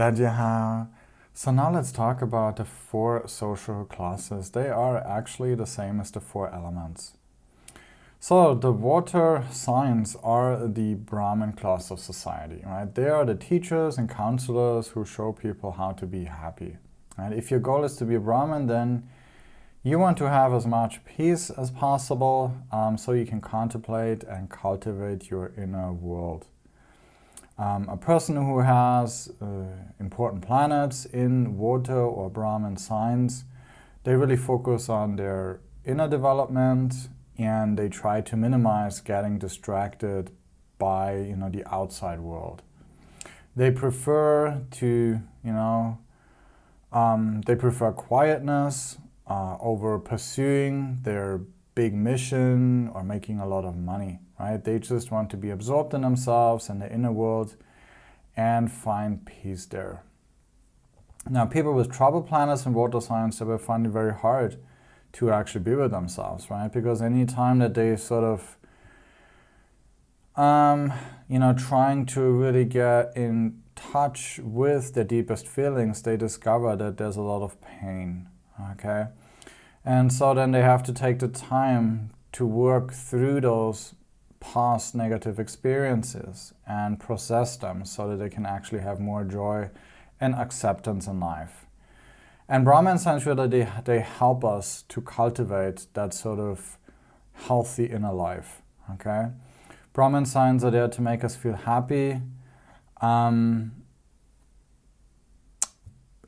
Glad you have. So now let's talk about the 4 social classes. They are actually the same as the 4 elements. So the water signs are the Brahmin class of society, right? They are the teachers and counselors who show people how to be happy. And if your goal is to be a Brahmin, then you want to have as much peace as possible so you can contemplate and cultivate your inner world. A person who has important planets in water or Brahmin signs, they really focus on their inner development and they try to minimize getting distracted by the outside world. They prefer to they prefer quietness over pursuing their big mission or making a lot of money, right? They just want to be absorbed in themselves and the inner world and find peace there. Now, people with trouble planets and water signs, they will find it very hard to actually be with themselves, right? Because any time that they sort of, trying to really get in touch with their deepest feelings, they discover that there's a lot of pain, okay? And so then they have to take the time to work through those past negative experiences and process them so that they can actually have more joy and acceptance in life. And Brahmin signs really, they help us to cultivate that sort of healthy inner life, okay? Brahmin signs are there to make us feel happy in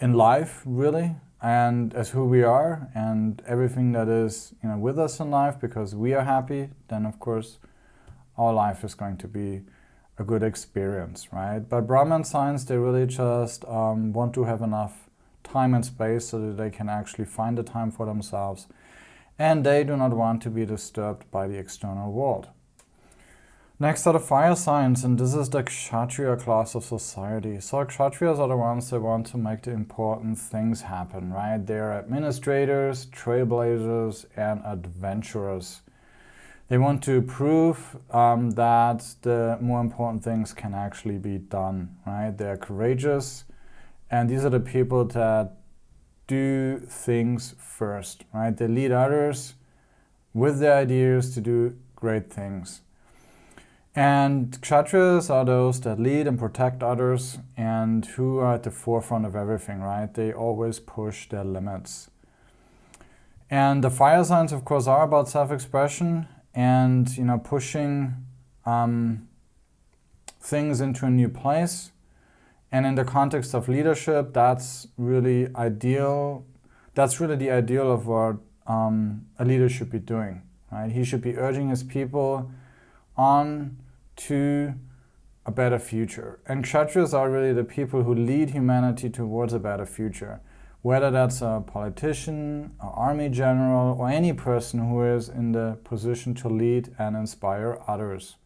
life, really, and as who we are and everything that is with us in life, because we are happy, then of course our life is going to be a good experience, right? But Brahmin signs, they really just want to have enough time and space so that they can actually find the time for themselves, and they do not want to be disturbed by the external world. Next are the fire signs, and this is the Kshatriya class of society. So Kshatriyas are the ones that want to make the important things happen, right? They're administrators, trailblazers, and adventurers. They want to prove that the more important things can actually be done, right? They're courageous, and these are the people that do things first, right? They lead others with their ideas to do great things. And Kshatriyas are those that lead and protect others and who are at the forefront of everything, right? They always push their limits. And the fire signs, of course, are about self-expression and pushing things into a new place. And in the context of leadership, that's really ideal. That's really the ideal of what a leader should be doing, right? He should be urging his people on to a better future. And Kshatriyas are really the people who lead humanity towards a better future. Whether that's a politician, an army general, or any person who is in the position to lead and inspire others.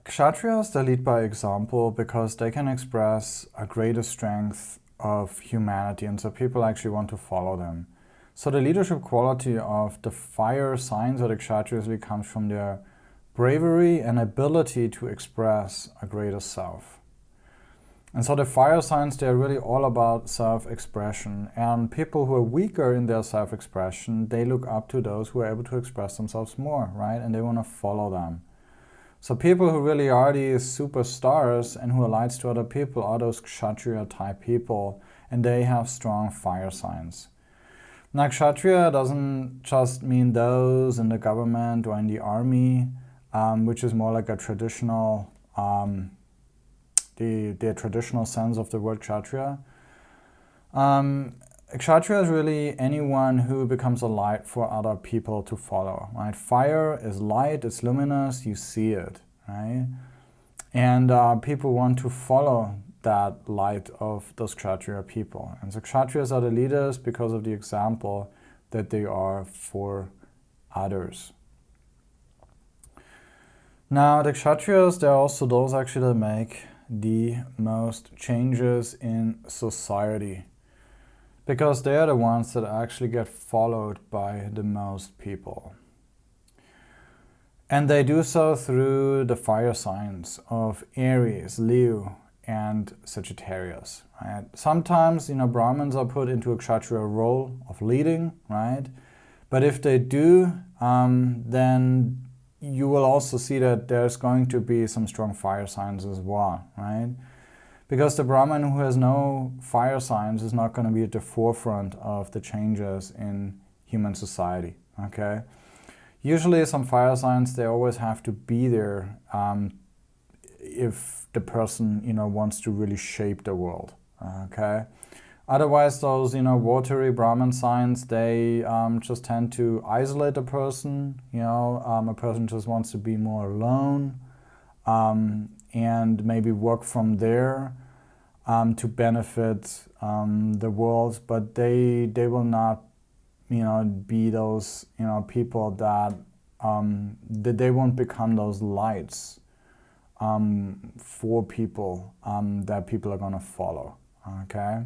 Kshatriyas, they lead by example because they can express a greater strength of humanity, and so people actually want to follow them. So the leadership quality of the fire signs or the Kshatriyas really comes from their bravery and ability to express a greater self. And so the fire signs, they're really all about self-expression. And people who are weaker in their self-expression, they look up to those who are able to express themselves more, right? And they want to follow them. So people who really are these superstars and who are lights to other people are those Kshatriya type people, and they have strong fire signs. Now, Kshatriya doesn't just mean those in the government or in the army, which is more like a traditional the traditional sense of the word Kshatriya. Kshatriya is really anyone who becomes a light for other people to follow, right? Fire is light, it's luminous, you see it, right? And people want to follow that light of those Kshatriya people. And so Kshatriyas are the leaders because of the example that they are for others. Now, the Kshatriyas, they're also those actually that make the most changes in society, because they are the ones that actually get followed by the most people. And they do so through the fire signs of Aries, Leo, and Sagittarius, right? Sometimes, Brahmins are put into a Kshatriya role of leading, right? But if they do, then you will also see that there's going to be some strong fire signs as well, right? Because the Brahmin who has no fire signs is not going to be at the forefront of the changes in human society, okay? Usually some fire signs, they always have to be there if the person, wants to really shape the world, okay? Otherwise, those, watery Brahmin signs, they just tend to isolate a person, a person just wants to be more alone and maybe work from there to benefit the world, but they will not, be those, people that they won't become those lights for people that people are going to follow, okay?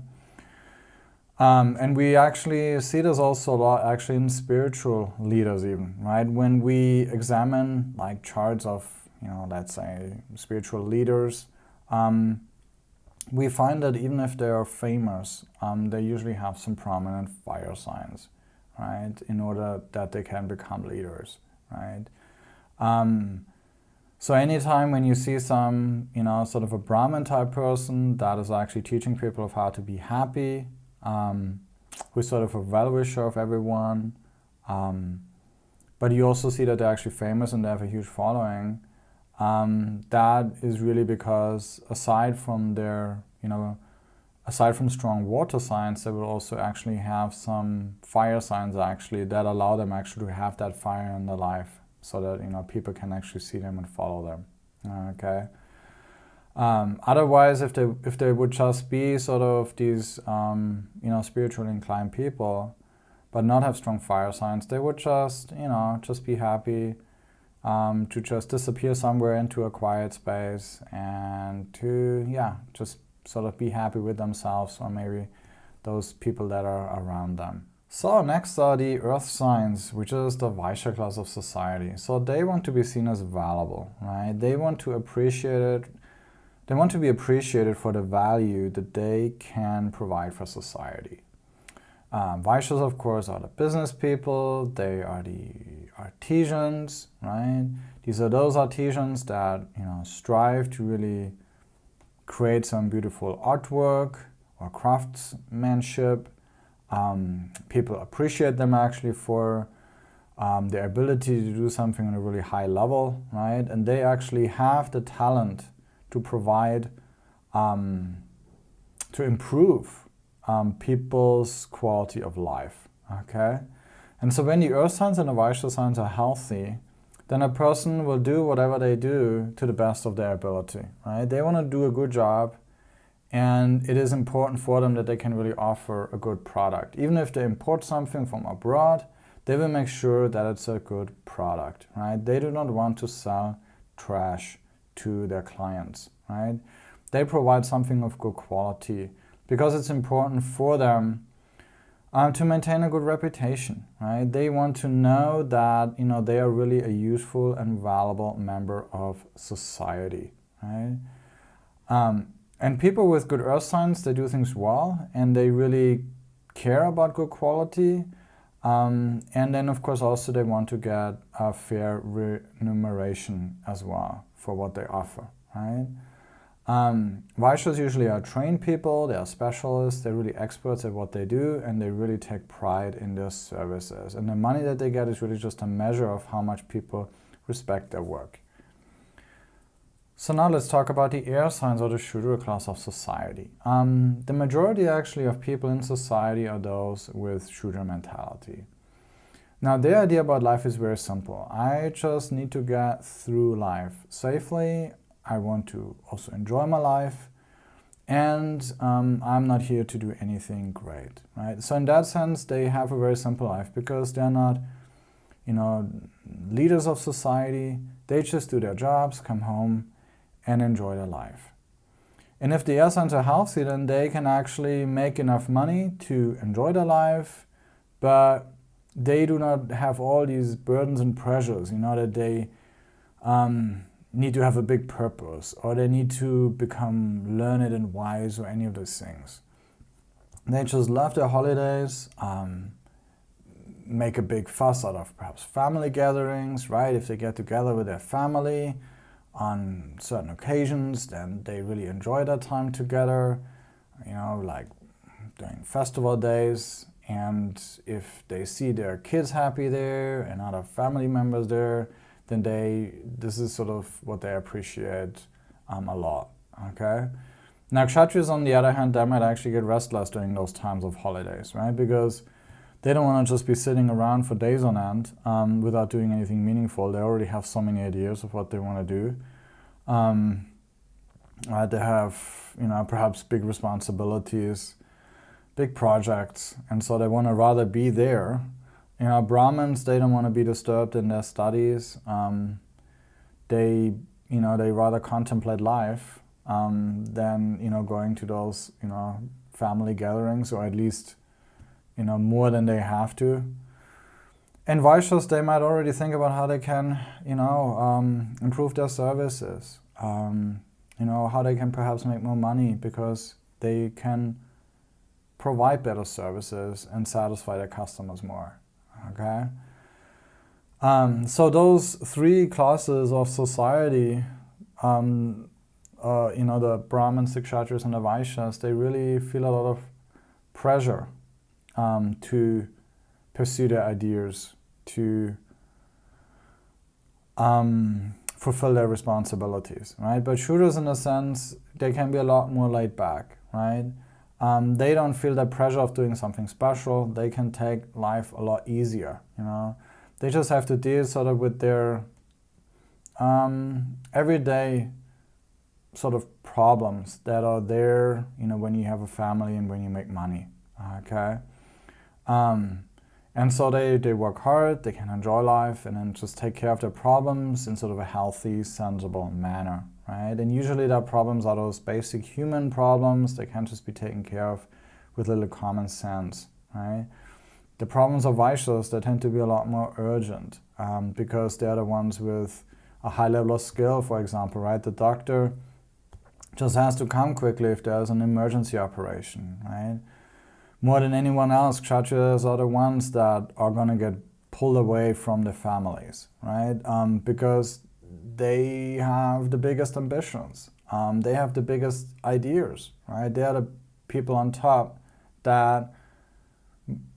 And we actually see this also a lot actually in spiritual leaders even, right? When we examine like charts of, let's say spiritual leaders, we find that even if they are famous, they usually have some prominent fire signs, right? In order that they can become leaders, right? So anytime when you see some, sort of a Brahmin type person that is actually teaching people of how to be happy, who's sort of a well-wisher of everyone, but you also see that they're actually famous and they have a huge following, that is really because aside from their, aside from strong water signs, they will also actually have some fire signs actually that allow them actually to have that fire in their life so that, people can actually see them and follow them, okay? Otherwise, if they would just be sort of these, spiritually inclined people, but not have strong fire signs, they would just, just be happy to just disappear somewhere into a quiet space and to, just sort of be happy with themselves or maybe those people that are around them. So next are the earth signs, which is the Vaishya class of society. So they want to be seen as valuable, right? They want to appreciate it. They want to be appreciated for the value that they can provide for society. Vaishyas, of course, are the business people. They are the artisans, right? These are those artisans that, strive to really create some beautiful artwork or craftsmanship. People appreciate them actually for their ability to do something on a really high level, right? And they actually have the talent to provide, to improve people's quality of life, okay? And so when the earth signs and the Vaishya signs are healthy, then a person will do whatever they do to the best of their ability, right? They want to do a good job, and it is important for them that they can really offer a good product. Even if they import something from abroad, they will make sure that it's a good product, right? They do not want to sell trash to their clients, right? They provide something of good quality because it's important for them to maintain a good reputation, right? They want to know that, they are really a useful and valuable member of society, right? And people with good earth signs, they do things well and they really care about good quality. And then, of course, also they want to get a fair remuneration as well for what they offer, right? Vaishyas usually are trained people, they are specialists, they're really experts at what they do, and they really take pride in their services. And the money that they get is really just a measure of how much people respect their work. So now let's talk about the air signs or the Shudra class of society. The majority actually of people in society are those with Shudra mentality. Now their idea about life is very simple. I just need to get through life safely. I want to also enjoy my life, and I'm not here to do anything great, right? So in that sense, they have a very simple life because they're not, leaders of society. They just do their jobs, come home, and enjoy their life. And if the air signs are healthy, then they can actually make enough money to enjoy their life, but they do not have all these burdens and pressures, that they need to have a big purpose, or they need to become learned and wise, or any of those things. They just love their holidays, make a big fuss out of perhaps family gatherings, right? If they get together with their family on certain occasions, then they really enjoy that time together, like during festival days. And if they see their kids happy there and other family members there, then this is sort of what they appreciate a lot, okay? Now, Kshatriyas, on the other hand, they might actually get restless during those times of holidays, right? Because they don't want to just be sitting around for days on end without doing anything meaningful. They already have so many ideas of what they want to do. They have, perhaps big responsibilities, big projects, and so they want to rather be there. Brahmins, they don't want to be disturbed in their studies. They rather contemplate life than, going to those, family gatherings, or at least, more than they have to. And Vaishyas, they might already think about how they can, improve their services, how they can perhaps make more money because they can provide better services and satisfy their customers more, okay? So those three classes of society, the Brahmins, the Kshatriyas, and the Vaishyas, they really feel a lot of pressure to pursue their ideas, to fulfill their responsibilities, right? But Shudras, in a sense, they can be a lot more laid back, right? They don't feel the pressure of doing something special. They can take life a lot easier, They just have to deal sort of with their everyday sort of problems that are there, when you have a family and when you make money, okay? And so they work hard, they can enjoy life, and then just take care of their problems in sort of a healthy, sensible manner, right? And usually their problems are those basic human problems. They can just be taken care of with a little common sense, right? The problems of Vaishyas, they tend to be a lot more urgent because they're the ones with a high level of skill, for example, right? The doctor just has to come quickly if there's an emergency operation, right? More than anyone else, Kshatriyas are the ones that are going to get pulled away from the families, right? Because they have the biggest ambitions. They have the biggest ideas, right? They are the people on top that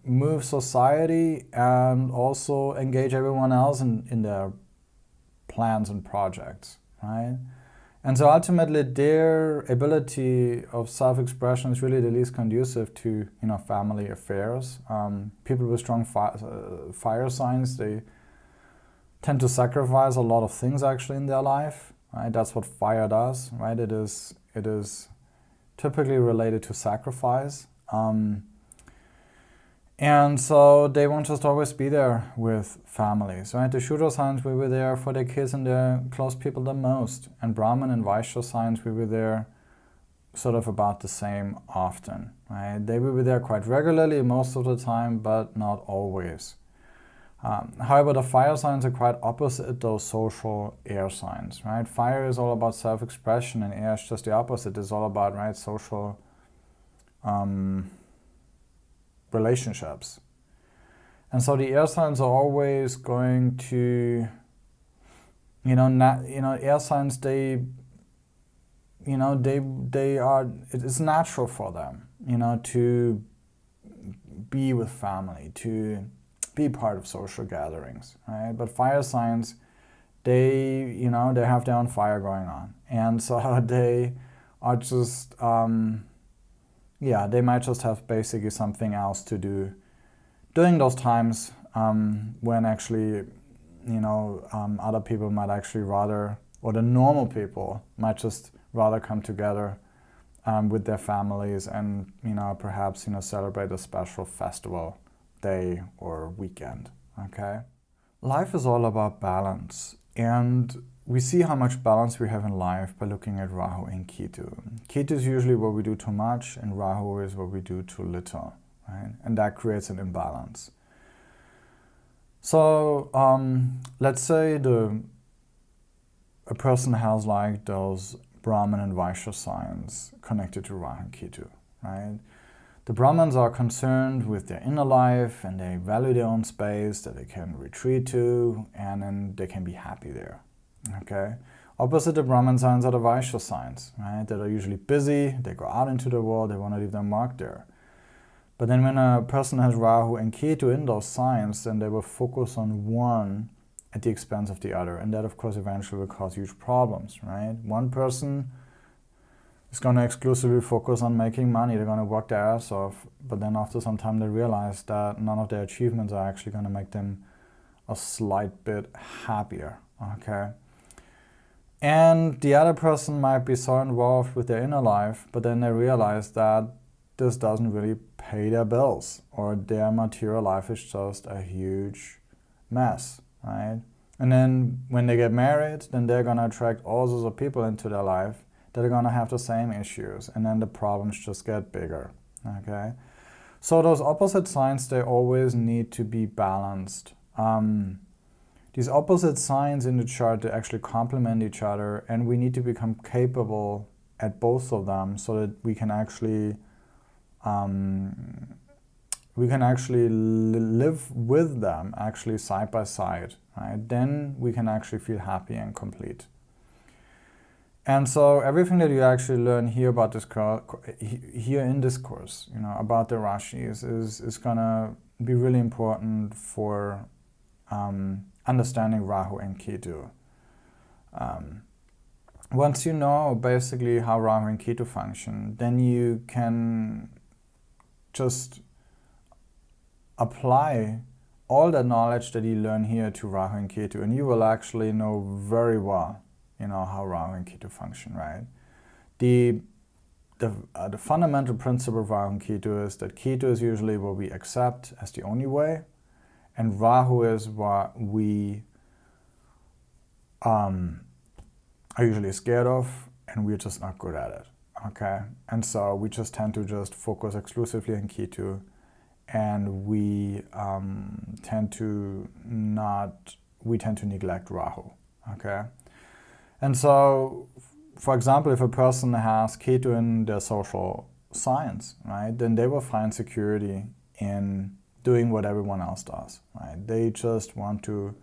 move society and also engage everyone else in their plans and projects, right? And so ultimately their ability of self-expression is really the least conducive to, family affairs. People with strong fire signs, they tend to sacrifice a lot of things actually in their life, right? That's what fire does, right? It is typically related to sacrifice. And so they won't just always be there with families, right? The Shudra signs, we were there for their kids and their close people the most. And Brahman and Vaishya signs, we were there sort of about the same often, right? They will be there quite regularly most of the time, but not always. However, the fire signs are quite opposite those social air signs, right? Fire is all about self-expression, and air is just the opposite. It's all about, right, social relationships. And so the air signs are always going to, air signs, they are, it's natural for them, to be with family, to be part of social gatherings, right? But fire signs, they have their own fire going on. And so they are just, they might just have basically something else to do during those times when actually, other people might actually rather, or the normal people might just rather come together with their families and, perhaps, celebrate a special festival day or weekend, okay? Life is all about balance, and we see how much balance we have in life by looking at Rahu and Ketu. Ketu is usually what we do too much, and Rahu is what we do too little, right? And that creates an imbalance. So let's say a person has like those Brahman and Vaishya signs connected to Rahu and Ketu, right? The Brahmins are concerned with their inner life and they value their own space that they can retreat to, and then they can be happy there, okay? Opposite the Brahman signs are the Vaishya signs, right? That are usually busy, they go out into the world, they want to leave their mark there. But then when a person has Rahu and Ketu in those signs, then they will focus on one at the expense of the other. And that, of course, eventually will cause huge problems, right? One person is going to exclusively focus on making money. They're going to work their ass off. But then after some time, they realize that none of their achievements are actually going to make them a slight bit happier, okay? And the other person might be so involved with their inner life, but then they realize that this doesn't really pay their bills, or their material life is just a huge mess, right? And then when they get married, then they're gonna attract all sorts of people into their life that are gonna have the same issues, and then the problems just get bigger, okay? So those opposite signs, they always need to be balanced. These opposite signs in the chart, they actually complement each other, and we need to become capable at both of them so that we can actually live with them actually side by side, right? Then we can actually feel happy and complete. And so everything that you actually learn here about this here in this course, you know, about the Rashis is gonna be really important for understanding Rahu and Ketu. Once you know basically how Rahu and Ketu function, then you can just apply all that knowledge that you learn here to Rahu and Ketu, and you will actually know very well, you know, how Rahu and Ketu function, right? The fundamental principle of Rahu and Ketu is that Ketu is usually what we accept as the only way, and Rahu is what we are usually scared of, and we're just not good at it. Okay, and so we just tend to just focus exclusively on Ketu, and we tend to neglect Rahu. Okay, and so, for example, if a person has Ketu in their social signs, right, then they will find security in doing what everyone else does. Right, they just want to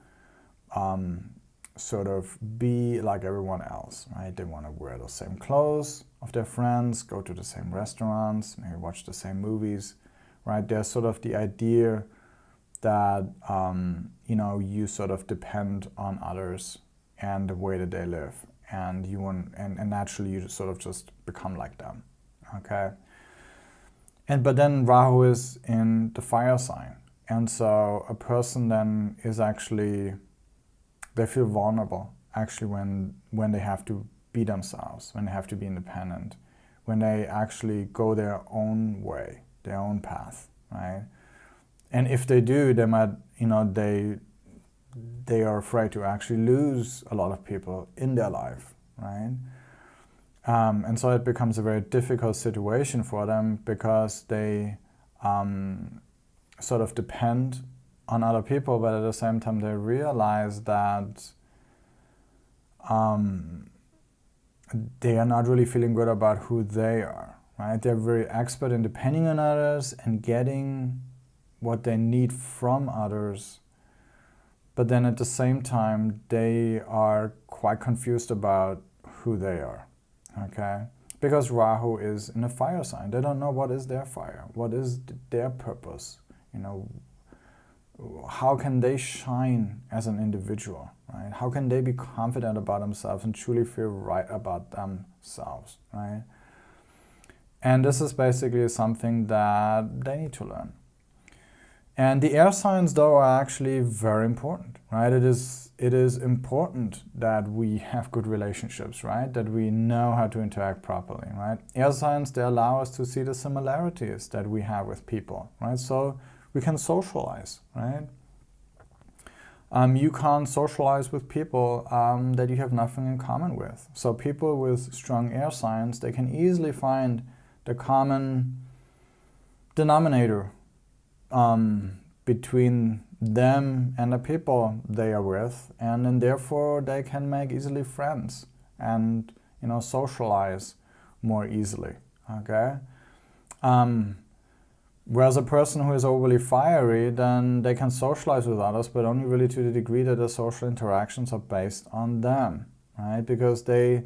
sort of be like everyone else, right? They want to wear the same clothes of their friends, go to the same restaurants, maybe watch the same movies, right? There's sort of the idea that, you know, you sort of depend on others and the way that they live, and you want, and naturally you sort of just become like them, okay? But then Rahu is in the fire sign, and so a person then is actually, they feel vulnerable actually when they have to be themselves, when they have to be independent, when they actually go their own way, their own path, right? And if they do, they might, you know, they are afraid to actually lose a lot of people in their life, right? And so it becomes a very difficult situation for them because they sort of depend on other people, but at the same time they realize that they are not really feeling good about who they are, right? They're very expert in depending on others and getting what they need from others, but then at the same time they are quite confused about who they are, okay? Because Rahu is in a fire sign. They don't know what is their fire, what is their purpose, you know, how can they shine as an individual, right? How can they be confident about themselves and truly feel right about themselves, right? And this is basically something that they need to learn. And the air signs, though, are actually very important, right? It is important that we have good relationships, right? That we know how to interact properly, right? Air signs, they allow us to see the similarities that we have with people, right? So we can socialize, right? You can't socialize with people that you have nothing in common with. So people with strong air signs, they can easily find the common denominator between them and the people they are with, and then therefore they can make easily friends and, you know, socialize more easily. Okay. Whereas a person who is overly fiery, then they can socialize with others, but only really to the degree that the social interactions are based on them, right? Because they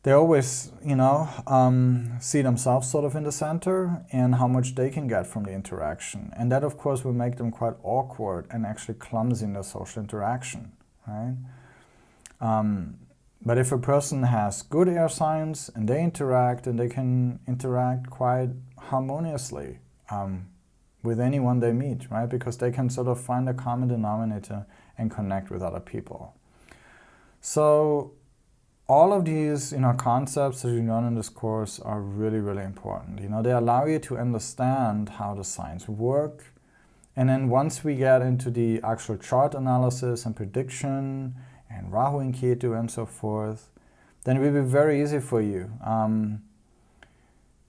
always, you know, see themselves sort of in the center and how much they can get from the interaction. And that, of course, will make them quite awkward and actually clumsy in the social interaction, right? But if a person has good air signs and they interact, and they can interact quite harmoniously with anyone they meet, right? Because they can sort of find a common denominator and connect with other people. So all of these, you know, concepts that you learn in this course are really, really important. You know, they allow you to understand how the signs work. And then once we get into the actual chart analysis and prediction and Rahu and Ketu and so forth, then it will be very easy for you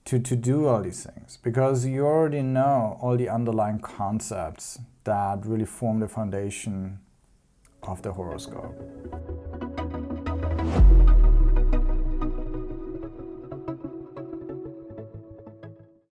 to do all these things, because you already know all the underlying concepts that really form the foundation of the horoscope.